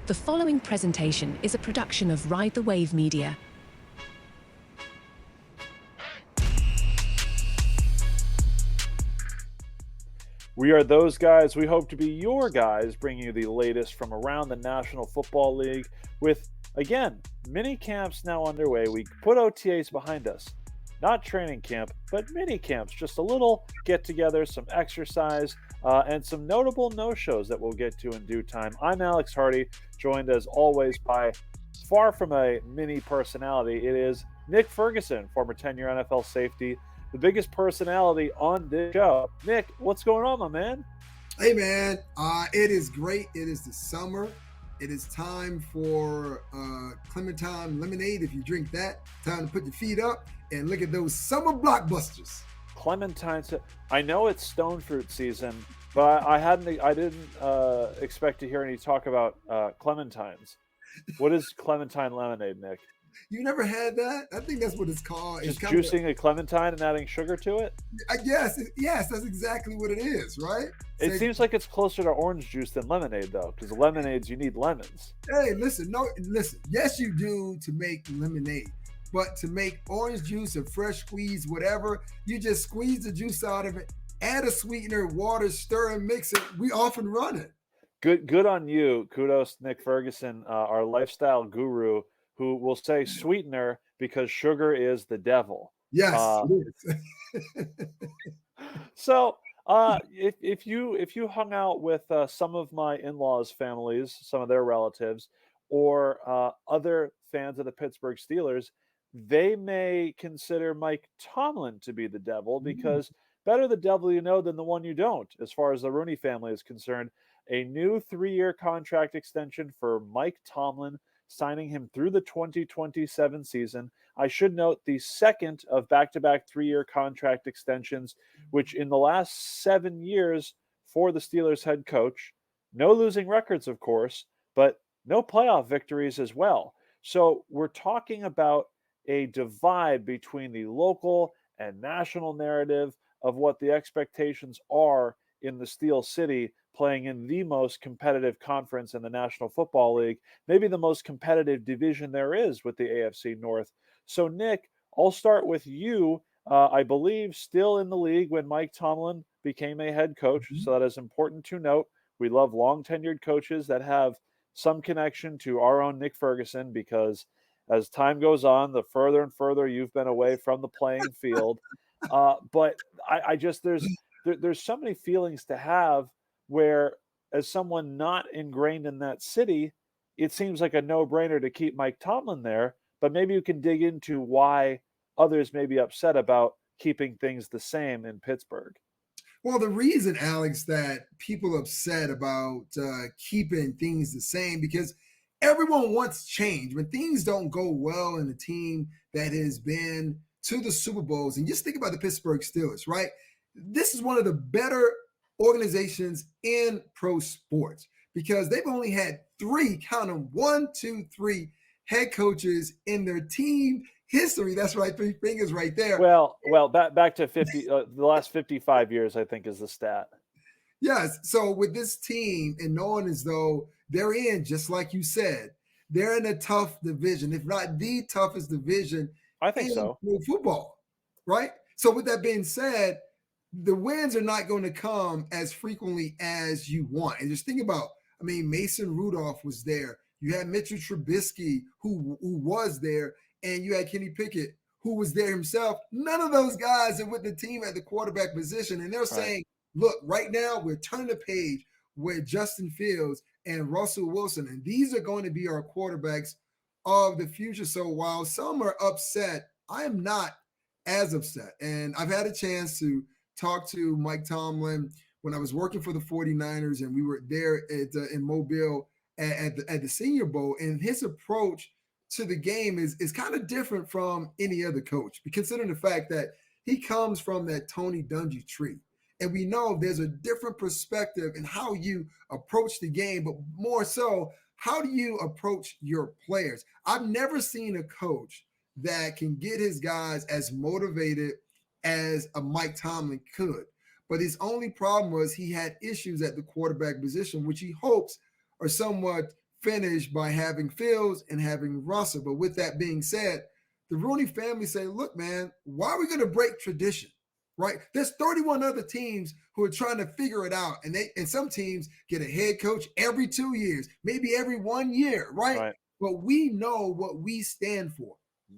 The following presentation is a production of Ride the Wave Media. We are those guys. We hope to be your guys, bringing you the latest from around the National Football League with, again, mini camps now underway. We put OTAs behind us. Not training camp, but mini camps. Just a little get-together, some exercise, and some notable no-shows that we'll get to in due time. I'm Alex Hardy, joined as always by, far from a mini personality, it is Nick Ferguson, former 10-year NFL safety, the biggest personality on this show. Nick, what's going on, my man? Hey, man. It is great. It is the summer. It is time for Clementine lemonade. If you drink that, time to put your feet up and look at those summer blockbusters. Clementine. I know it's stone fruit season, but I didn't expect to hear any talk about clementines. What is clementine lemonade, Nick? You never had that? I think that's what it's called. Just juicing a clementine and adding sugar to it? I guess. Yes, that's exactly what it is, right? It seems like it's closer to orange juice than lemonade, though, because lemonades, you need lemons. Hey, listen. Yes, you do to make lemonade. But to make orange juice or fresh squeeze, whatever, you just squeeze the juice out of it, add a sweetener, water, stir and mix it. We off and running. Good on you. Kudos, Nick Ferguson, our lifestyle guru, who will say sweetener because sugar is the devil. Yes, it is. So if you hung out with some of my in-laws' families, some of their relatives, or other fans of the Pittsburgh Steelers, they may consider Mike Tomlin to be the devil because better the devil you know than the one you don't, as far as the Rooney family is concerned. A new 3-year contract extension for Mike Tomlin, signing him through the 2027 season. I should note the second of back-to-back 3-year contract extensions, which in the last 7 years for the Steelers head coach, no losing records, of course, but no playoff victories as well. So we're talking about a divide between the local and national narrative of what the expectations are in the Steel City, playing in the most competitive conference in the National Football League, maybe the most competitive division there is with the AFC North. So, Nick, I'll start with you. I believe still in the league when Mike Tomlin became a head coach, so that is important to note. We love long-tenured coaches that have some connection to our own Nick Ferguson, because as time goes on, the further and further you've been away from the playing field. But I just there's so many feelings to have where, as someone not ingrained in that city, it seems like a no-brainer to keep Mike Tomlin there. But maybe you can dig into why others may be upset about keeping things the same in Pittsburgh. Well, the reason, Alex, that people are upset about keeping things the same, because everyone wants change. When things don't go well in a team that has been to the Super Bowls, and just think about the Pittsburgh Steelers, right? This is one of the better organizations in pro sports because they've only had 3, count them, 1, 2, 3 head coaches in their team history. That's right, 3 fingers right there. Well, back to 50, the last 55 years, I think, is the stat. Yes. So with this team, and knowing as though they're in, just like you said, they're in a tough division, if not the toughest division I think in so. football, right? So with that being said, the wins are not going to come as frequently as you want. And just think about, Mason Rudolph was there. You had Mitchell Trubisky, who was there, and you had Kenny Pickett, who was there himself. None of those guys are with the team at the quarterback position. And they're saying, look, right now we're turning the page with Justin Fields and Russell Wilson, and these are going to be our quarterbacks of the future. So while some are upset, I am not as upset. And I've had a chance to talk to Mike Tomlin when I was working for the 49ers, and we were there in Mobile at the Senior Bowl, and his approach to the game is kind of different from any other coach, considering the fact that he comes from that Tony Dungy tree. And we know there's a different perspective in how you approach the game, but more so, how do you approach your players? I've never seen a coach that can get his guys as motivated as a Mike Tomlin could. But his only problem was he had issues at the quarterback position, which he hopes are somewhat finish by having Fields and having Russell. But with that being said, the Rooney family say, look, man, why are we going to break tradition? Right? There's 31 other teams who are trying to figure it out. And some teams get a head coach every 2 years, maybe every 1 year, right? But we know what we stand for: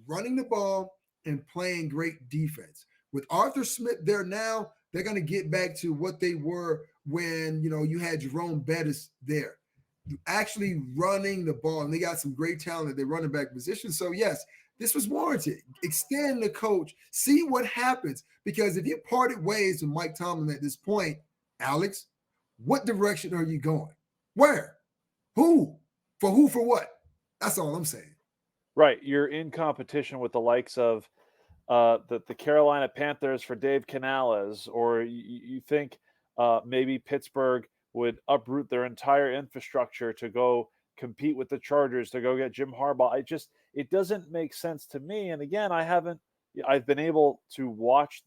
running the ball and playing great defense. With Arthur Smith there now, they're going to get back to what they were when, you had Jerome Bettis there, actually running the ball. And they got some great talent at their running back position. So, yes, this was warranted. Extend the coach. See what happens. Because if you parted ways with Mike Tomlin at this point, Alex, what direction are you going? Where? Who? For what? That's all I'm saying. Right. You're in competition with the likes of the Carolina Panthers for Dave Canales, or you think maybe Pittsburgh would uproot their entire infrastructure to go compete with the Chargers, to go get Jim Harbaugh. It doesn't make sense to me. And again, I've been able to watch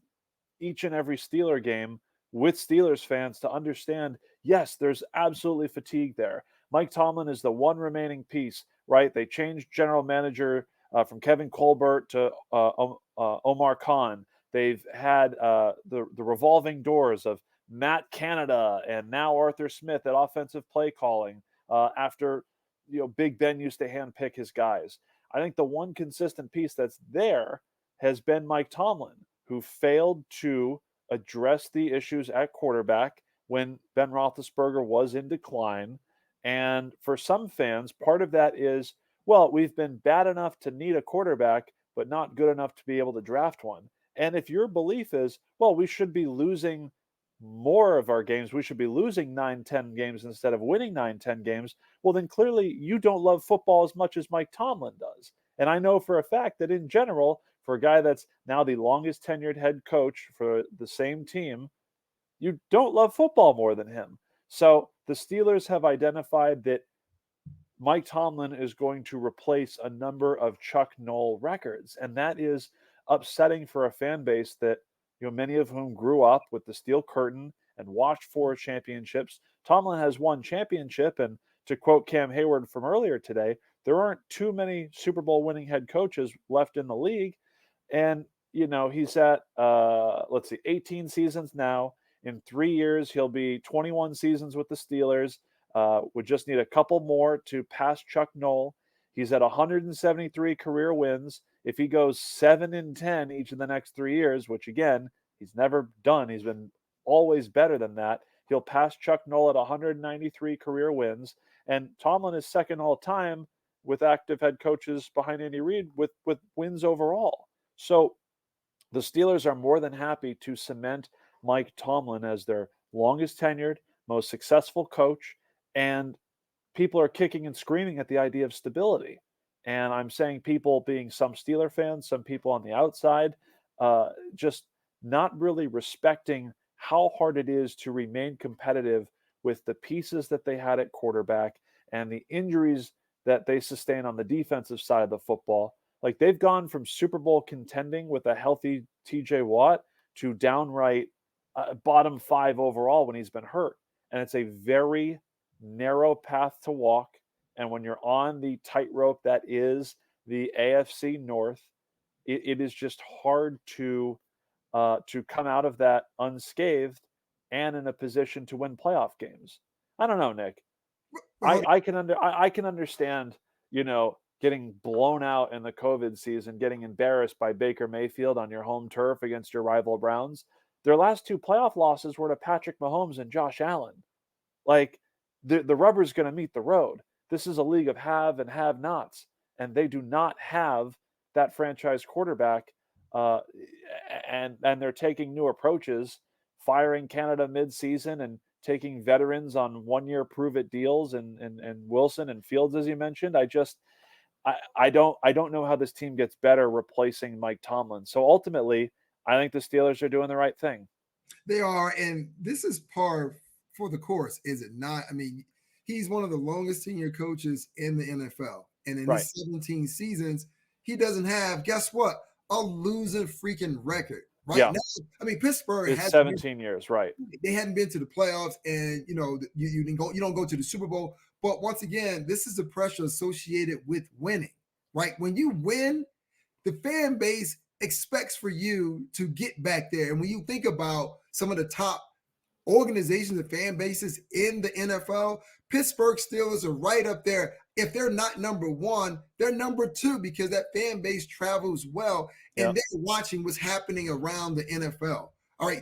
each and every Steeler game with Steelers fans to understand, yes, there's absolutely fatigue there. Mike Tomlin is the one remaining piece, right? They changed general manager from Kevin Colbert to Omar Khan. They've had the revolving doors of Matt Canada and now Arthur Smith at offensive play calling after Big Ben used to handpick his guys. I think the one consistent piece that's there has been Mike Tomlin, who failed to address the issues at quarterback when Ben Roethlisberger was in decline. And for some fans, part of that is, well, we've been bad enough to need a quarterback, but not good enough to be able to draft one. And if your belief is, well, we should be losing more of our games, we should be losing 9-10 games instead of winning 9-10 games, well, then clearly you don't love football as much as Mike Tomlin does. And I know for a fact that in general, for a guy that's now the longest tenured head coach for the same team, you don't love football more than him. So the Steelers have identified that Mike Tomlin is going to replace a number of Chuck Noll records. And that is upsetting for a fan base that, many of whom grew up with the Steel Curtain and watched 4 championships. Tomlin has one championship. And to quote Cam Hayward from earlier today, there aren't too many Super Bowl winning head coaches left in the league. And, he's at, 18 seasons now. In 3 years, he'll be 21 seasons with the Steelers. Would just need a couple more to pass Chuck Noll. He's at 173 career wins. If he goes 7-10 each of the next 3 years, which again, he's never done, he's been always better than that, he'll pass Chuck Noll at 193 career wins. And Tomlin is second all time with active head coaches behind Andy Reid with wins overall. So the Steelers are more than happy to cement Mike Tomlin as their longest tenured, most successful coach. And people are kicking and screaming at the idea of stability. And I'm saying people being some Steeler fans, some people on the outside, just not really respecting how hard it is to remain competitive with the pieces that they had at quarterback and the injuries that they sustain on the defensive side of the football. Like, they've gone from Super Bowl contending with a healthy TJ Watt to downright bottom 5 overall when he's been hurt. And it's a very narrow path to walk. And when you're on the tightrope that is the AFC North, it is just hard to come out of that unscathed and in a position to win playoff games. I don't know, Nick. I can understand, getting blown out in the COVID season, getting embarrassed by Baker Mayfield on your home turf against your rival Browns. Their last 2 playoff losses were to Patrick Mahomes and Josh Allen. Like, the rubber's going to meet the road. This is a league of have and have-nots, and they do not have that franchise quarterback, and they're taking new approaches, firing Canada mid-season and taking veterans on 1-year prove-it deals, and Wilson and Fields, as you mentioned. I don't know how this team gets better replacing Mike Tomlin. So ultimately, I think the Steelers are doing the right thing. They are, and this is par for the course, is it not? I mean, he's one of the longest senior coaches in the NFL. And in his 17 seasons, he doesn't have, guess what? A losing freaking record. Right now, I mean, Pittsburgh has 17 years, right? They hadn't been to the playoffs, and you don't go to the Super Bowl. But once again, this is the pressure associated with winning, right? When you win, the fan base expects for you to get back there. And when you think about some of the top organizations and fan bases in the NFL, Pittsburgh Steelers are right up there. If they're not number one, they're number two because that fan base travels well and they're watching what's happening around the NFL. All right,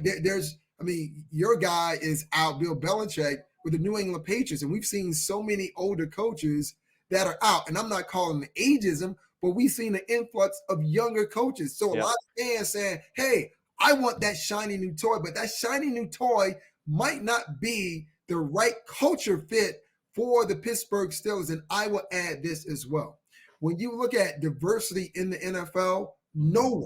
your guy is out, Bill Belichick, with the New England Patriots, and we've seen so many older coaches that are out. And I'm not calling it ageism, but we've seen an influx of younger coaches. So a lot of fans saying, hey, I want that shiny new toy, but that shiny new toy might not be the right culture fit for the Pittsburgh Steelers. And I will add this as well. When you look at diversity in the NFL, no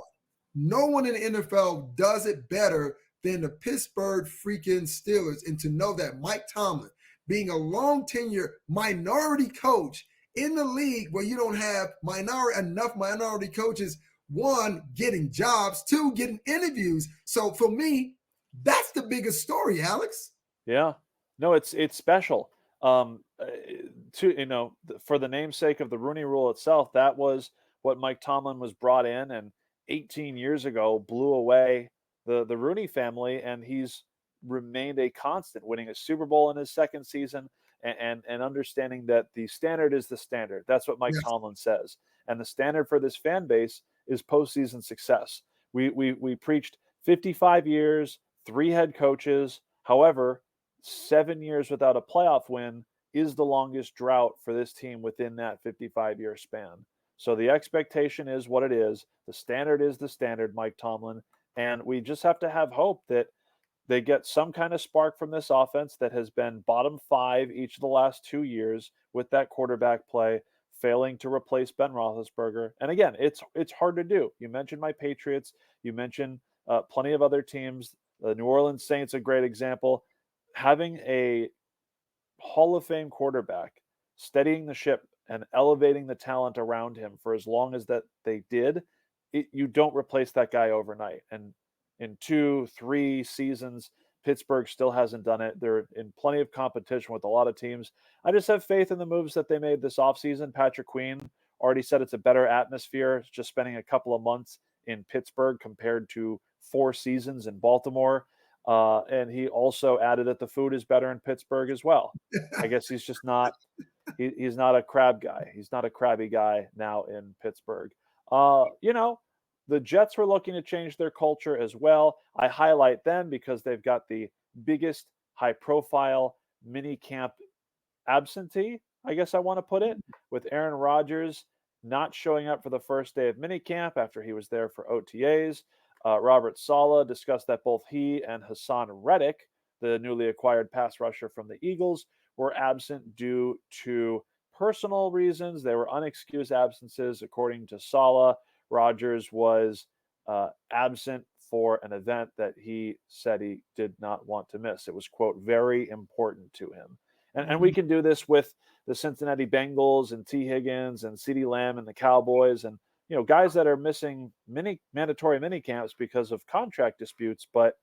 one in the NFL does it better than the Pittsburgh freaking Steelers. And to know that Mike Tomlin, being a long tenure minority coach in the league where you don't have enough minority coaches, one, getting jobs, two, getting interviews. So for me, that's the biggest story, Alex. Yeah, no, it's special. For the namesake of the Rooney Rule itself, that was what Mike Tomlin was brought in, and 18 years ago blew away the Rooney family, and he's remained a constant, winning a Super Bowl in his second season, and understanding that the standard is the standard. That's what Mike Tomlin says, and the standard for this fan base is postseason success. We preached 55 years, 3 head coaches. However, 7 years without a playoff win is the longest drought for this team within that 55-year span. So the expectation is what it is. The standard is the standard, Mike Tomlin. And we just have to have hope that they get some kind of spark from this offense that has been bottom 5 each of the last 2 years with that quarterback play, failing to replace Ben Roethlisberger. And again, it's hard to do. You mentioned my Patriots. You mentioned plenty of other teams. The New Orleans Saints, a great example. Having a Hall of Fame quarterback steadying the ship and elevating the talent around him for as long as that they did, you don't replace that guy overnight. And in 2-3 seasons, Pittsburgh still hasn't done it. They're in plenty of competition with a lot of teams. I just have faith in the moves that they made this offseason. Patrick Queen already said it's a better atmosphere just spending a couple of months in Pittsburgh compared to 4 seasons in Baltimore. And he also added that the food is better in Pittsburgh as well. I guess he's just not he's not a crab guy. He's not a crabby guy now in Pittsburgh. The Jets were looking to change their culture as well. I highlight them because they've got the biggest high-profile minicamp absentee, I guess I want to put it, with Aaron Rodgers not showing up for the first day of minicamp after he was there for OTAs. Robert Saleh discussed that both he and Hassan Reddick, the newly acquired pass rusher from the Eagles, were absent due to personal reasons. They were unexcused absences, according to Saleh. Rodgers was absent for an event that he said he did not want to miss. It was, quote, very important to him. And we can do this with the Cincinnati Bengals and T. Higgins and CeeDee Lamb and the Cowboys and, guys that are missing mandatory mini camps because of contract disputes. But,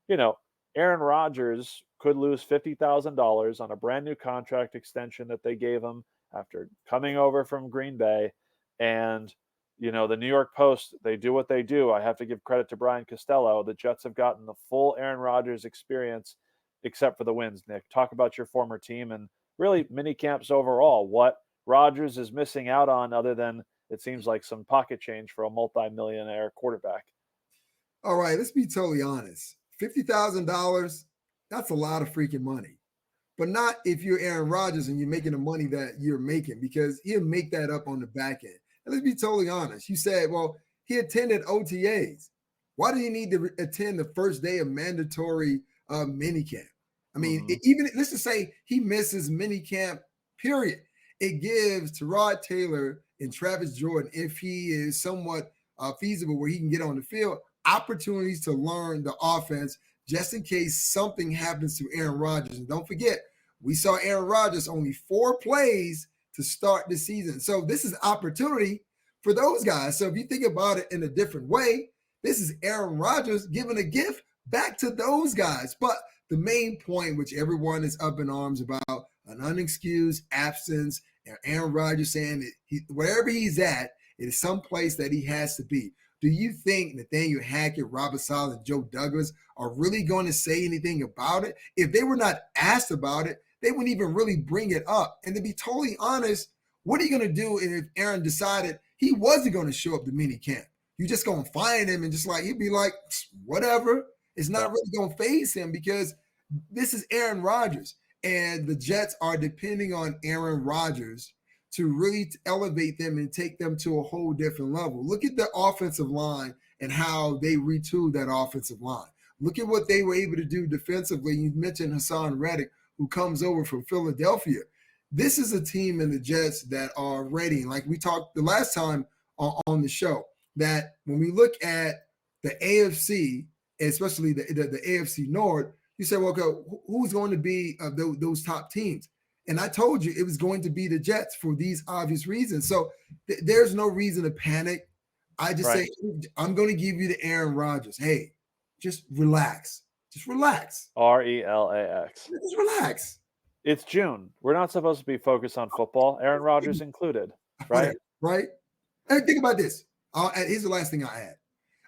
Aaron Rodgers could lose $50,000 on a brand new contract extension that they gave him after coming over from Green Bay. And the New York Post, they do what they do. I have to give credit to Brian Costello. The Jets have gotten the full Aaron Rodgers experience, except for the wins, Nick. Talk about your former team and really mini camps overall. What Rodgers is missing out on other than it seems like some pocket change for a multi-millionaire quarterback. All right, let's be totally honest. $50,000, that's a lot of freaking money. But not if you're Aaron Rodgers and you're making the money that you're making, because he'll make that up on the back end. And let's be totally honest. You said, well, he attended OTAs. Why do you need to attend the first day of mandatory minicamp? I mean, even let's just say he misses minicamp, period. It gives Tyrod Taylor and Travis Jordan, if he is somewhat feasible where he can get on the field, opportunities to learn the offense just in case something happens to Aaron Rodgers. And don't forget, we saw Aaron Rodgers only 4 plays to start the season. So this is opportunity for those guys. So if you think about it in a different way, this is Aaron Rodgers giving a gift back to those guys. But the main point, which everyone is up in arms about an unexcused absence, and Aaron Rodgers saying that wherever he's at, it is some place that he has to be. Do you think Nathaniel Hackett, Robert Saleh, and Joe Douglas are really going to say anything about it? If they were not asked about it, they wouldn't even really bring it up. And to be totally honest, what are you going to do if Aaron decided he wasn't going to show up to minicamp? You just going to find him and just like, he'd be like, whatever. It's not really going to faze him because this is Aaron Rodgers. And the Jets are depending on Aaron Rodgers to really elevate them and take them to a whole different level. Look at the offensive line and how they retooled that offensive line. Look at what they were able to do defensively. You mentioned Hassan Reddick, who comes over from Philadelphia. This is a team in the Jets that are ready. Like we talked the last time on the show, that when we look at the AFC, especially the AFC North, you say, well, okay, who's going to be those top teams? And I told you it was going to be the Jets for these obvious reasons. So there's no reason to panic. I just say, I'm going to give you the Aaron Rodgers. Hey, just relax. Just relax. RELAX. Just relax. It's June. We're not supposed to be focused on football, Aaron Rodgers included, right? Right. And think about this. Here's the last thing I add.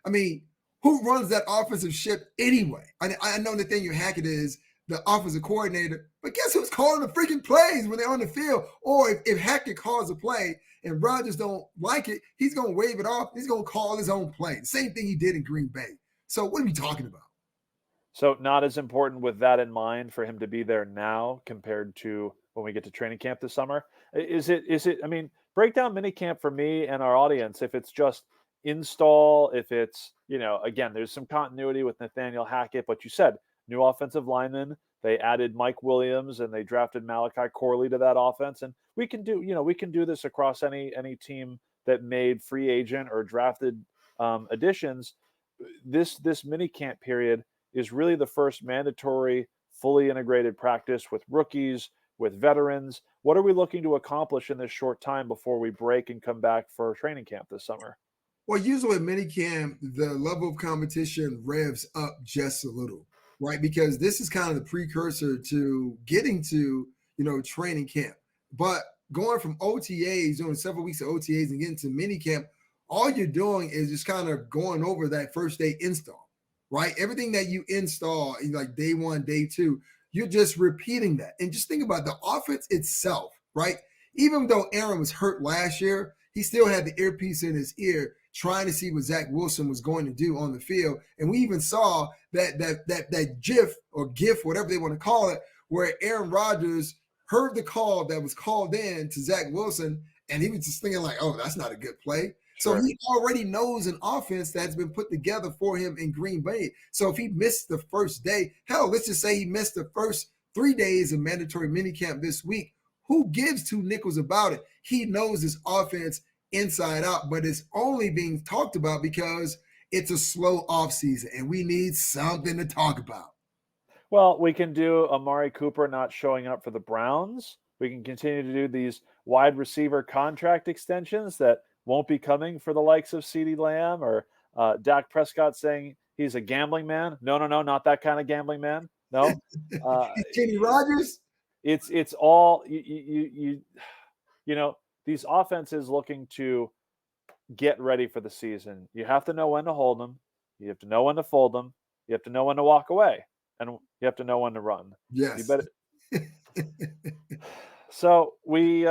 I mean, who runs that offensive ship anyway? I know Nathaniel Hackett is the offensive coordinator, but guess who's calling the freaking plays when they're on the field? Or if Hackett calls a play and Rodgers don't like it, he's going to wave it off. He's going to call his own play. The same thing he did in Green Bay. So what are we talking about? So not as important with that in mind for him to be there now compared to when we get to training camp this summer. Is it, I mean, break down minicamp for me and our audience. If it's just install, if it's, again, there's some continuity with Nathaniel Hackett, but you said new offensive lineman, they added Mike Williams and they drafted Malachi Corley to that offense. And we can do this across any team that made free agent or drafted additions. This mini camp period is really the first mandatory, fully integrated practice with rookies, with veterans. What are we looking to accomplish in this short time before we break and come back for training camp this summer? Well, usually at minicamp, the level of competition revs up just a little, right? Because this is kind of the precursor to getting to, training camp. But going from OTAs, doing several weeks of OTAs and getting to minicamp, all you're doing is just kind of going over that first day install, right? Everything that you install, like day one, day two, you're just repeating that. And just think about the offense itself, right? Even though Aaron was hurt last year, he still had the earpiece in his ear trying to see what Zach Wilson was going to do on the field. And we even saw that GIF, whatever they want to call it, where Aaron Rodgers heard the call that was called in to Zach Wilson, and he was just thinking like, oh, that's not a good play. Sure. So he already knows an offense that's been put together for him in Green Bay. So if he missed the first day, hell, let's just say he missed the first 3 days of mandatory minicamp this week, who gives two nickels about it? He knows his offense inside out, but it's only being talked about because it's a slow offseason and we need something to talk about. Well, we can do Amari Cooper not showing up for the Browns. We can continue to do these wide receiver contract extensions that won't be coming for the likes of CeeDee Lamb or Dak Prescott saying he's a gambling man. No, not that kind of gambling man. No. Kenny Rogers? It's all, these offenses looking to get ready for the season. You have to know when to hold them. You have to know when to fold them. You have to know when to walk away. And you have to know when to run. Yes. You better. So we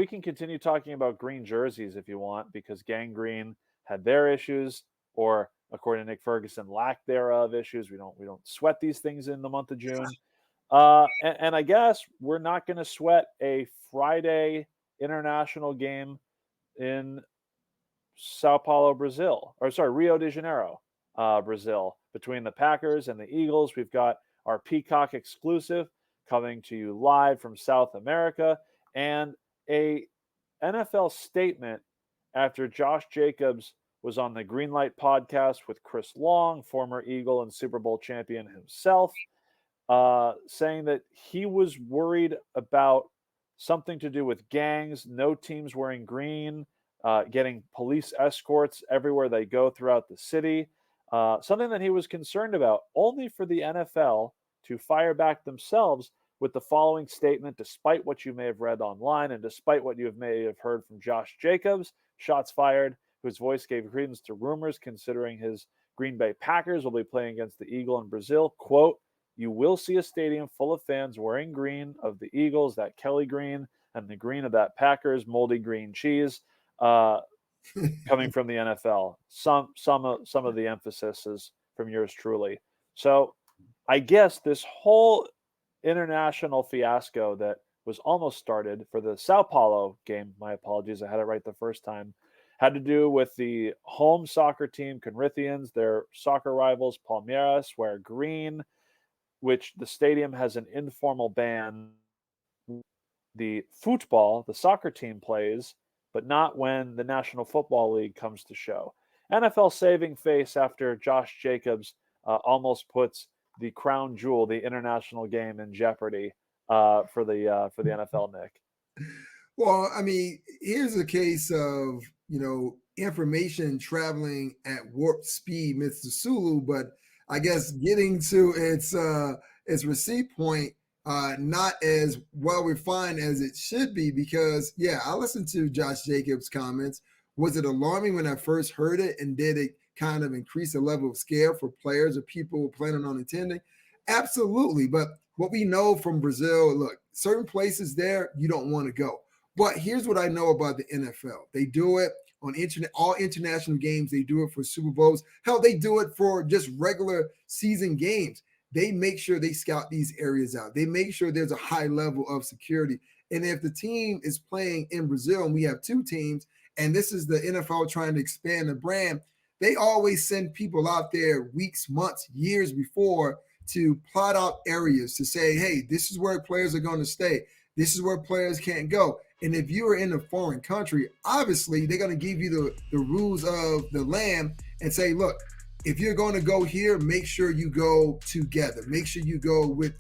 can continue talking about green jerseys if you want, because Gang Green had their issues, or according to Nick Ferguson, lack thereof issues. We don't sweat these things in the month of June. And I guess we're not going to sweat a Friday international game in Rio de Janeiro, Brazil, between the Packers and the Eagles. We've got our Peacock exclusive coming to you live from South America, and a NFL statement after Josh Jacobs was on the Greenlight podcast with Chris Long, former Eagle and Super Bowl champion himself, saying that he was worried about something to do with gangs, no teams wearing green, getting police escorts everywhere they go throughout the city, something that he was concerned about, only for the NFL to fire back themselves with the following statement, despite what you may have read online and despite what you may have heard from Josh Jacobs, shots fired, whose voice gave credence to rumors considering his Green Bay Packers will be playing against the Eagle in Brazil. Quote, "You will see a stadium full of fans wearing green of the Eagles, that Kelly green, and the green of that Packers moldy green cheese," coming from the NFL. Some of the emphasis is from yours truly. So I guess this whole international fiasco that was almost started for the Sao Paulo game, my apologies, I had it right the first time, had to do with the home soccer team, Corinthians, their soccer rivals, Palmeiras, wear green, which the stadium has an informal ban. The football, the soccer team plays, but not when the National Football League comes to show. NFL saving face after Josh Jacobs almost puts the crown jewel, the international game, in jeopardy for the NFL, Nick. Well, I mean, here's a case of, information traveling at warp speed, Mr. Sulu, but I guess getting to its receipt point not as well refined as it should be, because I listened to Josh Jacobs' comments. Was it alarming when I first heard it, and did it kind of increase the level of scare for players or people planning on attending? Absolutely. But what we know from Brazil, look, certain places there you don't want to go. But here's what I know about the NFL. They do it on all international games. They do it for Super Bowls. Hell, they do it for just regular season games. They make sure they scout these areas out. They make sure there's a high level of security. And if the team is playing in Brazil, and we have two teams, and this is the NFL trying to expand the brand, they always send people out there weeks, months, years before to plot out areas to say, hey, this is where players are going to stay. This is where players can't go. And if you are in a foreign country, obviously they're going to give you the rules of the land and say, look, if you're going to go here, make sure you go together. Make sure you go with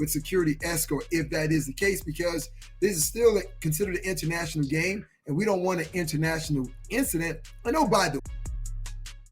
security escort, if that is the case, because this is still considered an international game, and we don't want an international incident. And oh, by the way,